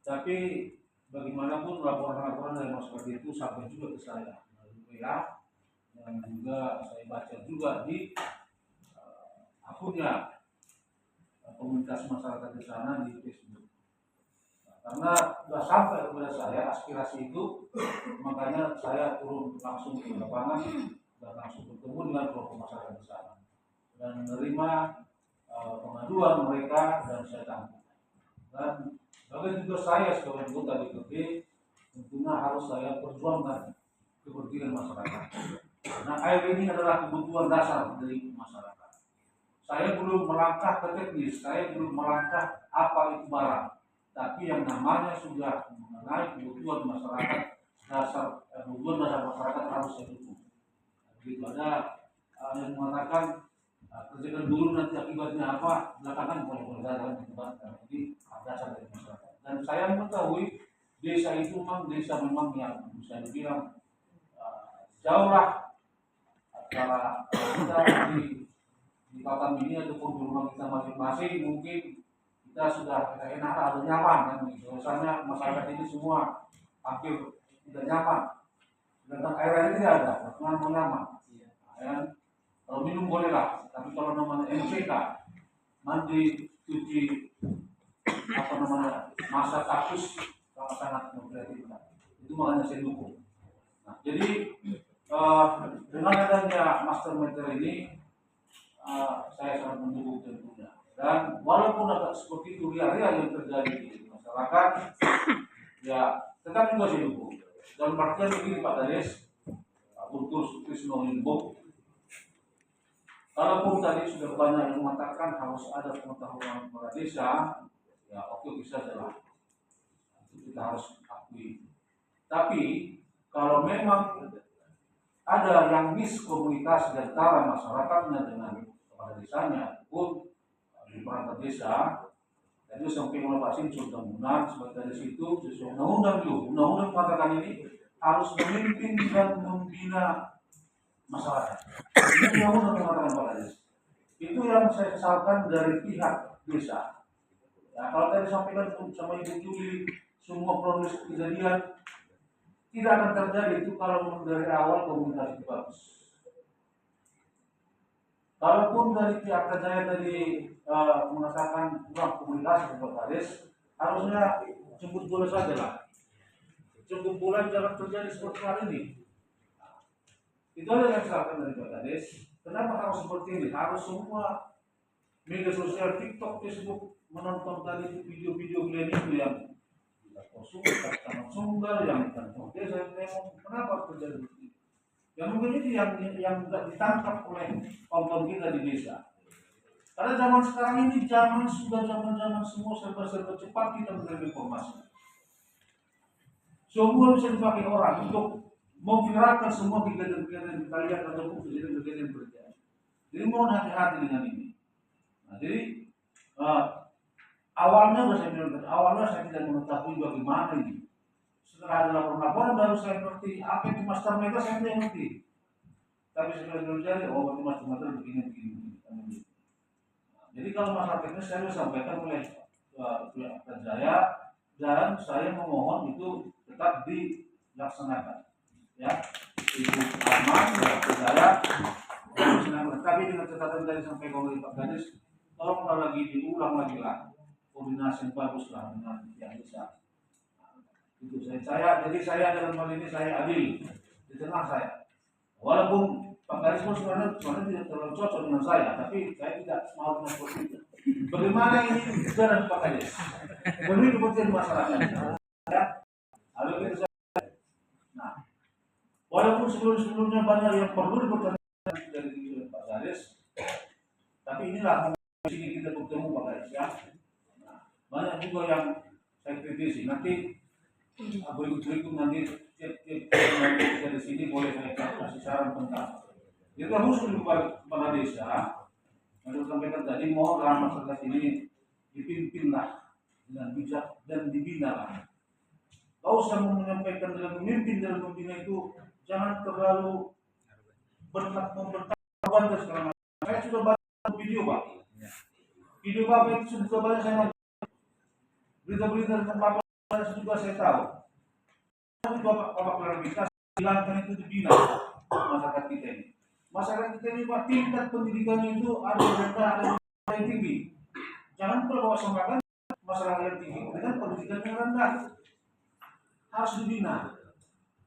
Tapi bagaimanapun laporan-laporan dari masyarakat itu sampai juga ke saya melalui WA, dan juga saya baca juga di akunnya komunitas masyarakat di sana di Facebook. Karena sudah sampai kepada saya aspirasi itu, makanya saya turun langsung ke lapangan dan langsung bertemu dengan kelompok masyarakat di sana dan menerima pengaduan mereka dan saya tanggung. Dan bagi juga saya sebagai anggota DPD tentunya harus saya perjuangkan kepentingan masyarakat. Nah, air ini adalah kebutuhan dasar dari masyarakat. Saya belum melangkah ke teknis, saya belum melangkah apa itu barang, tapi yang namanya sudah mengenai kebutuhan masyarakat dasar, kebutuhan dasar masyarakat harus saya dukung. Begitu ada yang mengatakan kerjakan dulu nanti akibatnya apa, belakangan boleh dalam didebatkan. Jadi dasar dari masyarakat. Dan saya mengetahui desa itu memang yang bisa dibilang jauhlah antara kita di kota ini ataupun di rumah kita masing-masing, mungkin kita sudah enak atau nyaman kan. Biasanya masyarakat ini semua hampir tidak nyaman. Sedangkan air tidak ada, mau nyaman. Ya. Kalau minum bolehlah, tapi kalau namanya MCK, mandi, cuci, masa kasus sangat memprihatinkan. Itu makanya saya dukung. Nah, jadi dengan adanya master meter ini, saya sangat mendukung tentunya. Dan walaupun agak seperti itu ria-ria yang terjadi di masyarakat, ya tetap juga saya dukung. Dan artian begini Pak Kades, Kultur Sutrisno Limbo, kalaupun tadi sudah banyak yang mengatakan harus ada pengetahuan kepala desa, ya oke bisa jalan. Itu kita harus akui. Tapi kalau memang ada yang miskomunikasi antara masyarakatnya dengan kepala desanya pun di perangkat desa, jadi sampai melepasin undang-undang sebagai dari situ sesuai undang-undang dulu. Undang-undang mengatakan ini harus memimpin dan membina masyarakat. Itu yang mengatakan kepala desa. Itu yang saya kesalkan dari pihak desa. Ya, kalau tadi sampaikan sama Ibu Juli, semua proses kejadian tidak akan terjadi itu kalau dari awal komunikasi bagus. Kalaupun dari pihak saya tadi mengatakan kurang komunikasi dengan Kades, harusnya jemput bola saja lah. Cukup bola jangan terjadi seperti hari ini. Itu adalah yang saya dari Pak Kades. Kenapa harus seperti ini? Harus semua media sosial, TikTok, Facebook menonton tadi video-video kalian itu yang sangat sumber yang saya memang kenapa terjadi begitu? Yang mungkin itu yang tidak ditangkap oleh kawan kita di desa. Karena zaman sekarang ini sudah zaman semua serba cepat kita menerima informasi. Semua bisa dipakai orang untuk memviralkan semua kegiatan-kegiatan kalian ataupun kejadian-kejadian terjadi. Jadi mohon hati-hati dengan ini. Nah, jadi awalnya saya tidak mengetahui bagaimana ini. Setelah ada laporan baru saya ngerti apa itu master meter, saya tidak ngerti. Tapi setelah belajar, oh itu master meter begini. Nah, jadi kalau masalah teknis saya sampaikan oleh pihak saya dan saya memohon itu tetap dilaksanakan. Ya, itu aman saya dilaksanakan. Tapi dengan catatan tadi sampai oleh Pak Gadis, tolong lagi diulang lagi lah. Koordinasi yang bagus lah dengan yang bisa. Itu jadi saya dalam hal ini saya adil di tengah saya. Walaupun Pak Garis pun sebenarnya tidak terlalu cocok dengan saya, tapi saya tidak mau dengan seperti itu. Bagaimana ini jalan Pak Garis demi kepentingan masyarakat? Ya, lalu itu saya. Nah, walaupun sebelumnya banyak yang perlu dipertanyakan dari Pak Garis, tapi inilah sini kita bertemu Pak Garis ya. Nah, banyak juga yang saya kritisi. Nanti berikut nanti tiap dari sini boleh saya kasih saran tentang. Jadi khusus kepala desa, yang sampaikan tadi mohonlah masyarakat ini dipimpinlah dengan bijak dan dibina. Kau usah menyampaikan dengan memimpin dan membina itu jangan terlalu memberitahukan dan segala macam. Saya sudah baca video Pak. Video Bapak itu sudah banyak saya berita-berita tentang Bapak juga saya tahu. Tapi Bapak Klarifikasi hilangkan itu dibina masyarakat kita ini. Masyarakat kita ini Pak, tingkat pendidikannya itu ada yang rendah, ada yang tinggi. Jangan pula bawa samakan masyarakat yang tinggi dengan pendidikan yang rendah. Harus dibina.